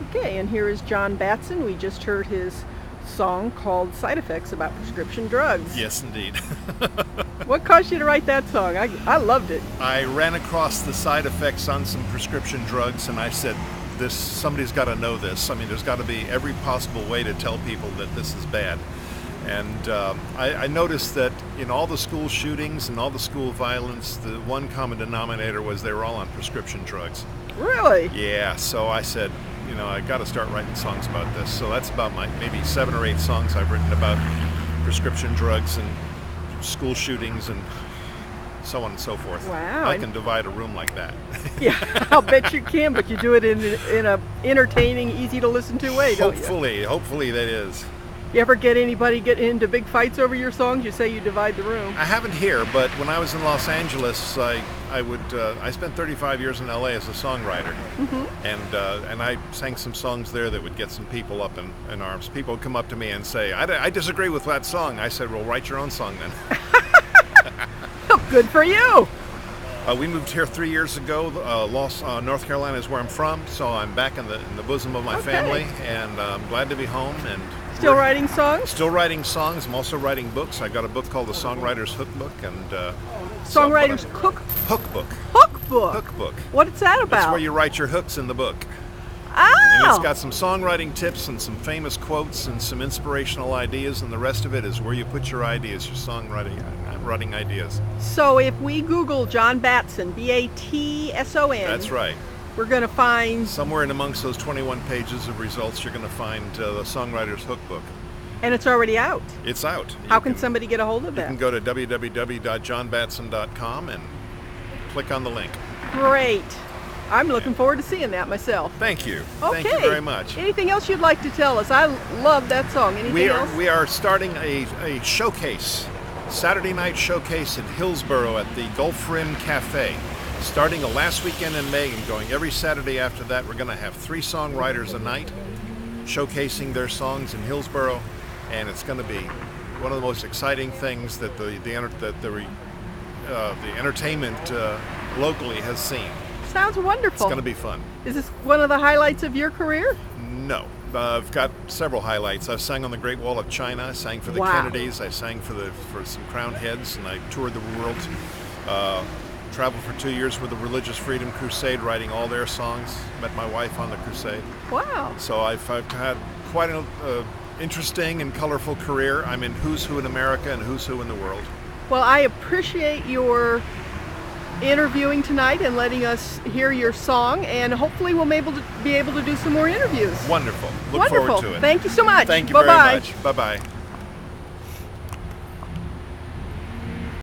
Okay, and here is Jon Batson. We just heard his song called Side Effects about prescription drugs. Yes, indeed. What caused you to write that song? I loved it. I ran across the side effects on some prescription drugs, and I said, somebody's got to know this. I mean, there's got to be every possible way to tell people that this is bad. And I noticed that in all the school shootings and all the school violence, the one common denominator was they were all on prescription drugs. Really? Yeah, so I said, I got to start writing songs about this. So that's about my maybe 7 or 8 songs I've written about prescription drugs and school shootings and so on and so forth. Wow. I can divide a room like that. Yeah, I'll bet you can, but you do it in a entertaining, easy to listen to way, don't you? Hopefully that is. You ever get anybody get into big fights over your songs? You say you divide the room. I haven't here, but when I was in Los Angeles, I spent 35 years in LA as a songwriter, and I sang some songs there that would get some people up in arms. People would come up to me and say, I disagree with that song. I said, well, write your own song then. Good for you. We moved here 3 years ago. North Carolina is where I'm from, so I'm back in the bosom of my family, and I'm glad to be home. And still writing songs? Still writing songs. I'm also writing books. I got a book called The Songwriter's Hookbook, and Songwriter's Hookbook. Hookbook. Hookbook. What's that about? That's where you write your hooks in the book. Oh. And it's got some songwriting tips and some famous quotes and some inspirational ideas, and the rest of it is where you put your ideas, your songwriting ideas. So if we Google Jon Batson, Batson. That's right. We're going to find... Somewhere in amongst those 21 pages of results, you're going to find the Songwriter's Hookbook. And it's already out? It's out. How can somebody get a hold of that? You can go to www.jonbatson.com and click on the link. Great. I'm looking forward to seeing that myself. Thank you. Okay. Thank you very much. Anything else you'd like to tell us? I love that song. Anything else? We are starting a showcase, Saturday night showcase in Hillsborough at the Gulf Rim Cafe. Starting the last weekend in May and going every Saturday after that. We're going to have 3 songwriters a night showcasing their songs in Hillsborough, and it's going to be one of the most exciting things that the entertainment locally has seen. Sounds wonderful. It's going to be fun. Is this one of the highlights of your career? No. I've got several highlights. I've sang on the Great Wall of China. I sang for the Kennedys. I sang for some crowned heads, and I toured the world. Traveled for 2 years with the Religious Freedom Crusade, writing all their songs. Met my wife on the crusade. Wow. So I've had quite an interesting and colorful career. I'm in Who's Who in America and Who's Who in the world. Well, I appreciate your interviewing tonight and letting us hear your song, and hopefully we'll be able to do some more interviews. Wonderful. Look Wonderful. forward to it. Thank you so much. Thank you Bye-bye. very much. Bye-bye.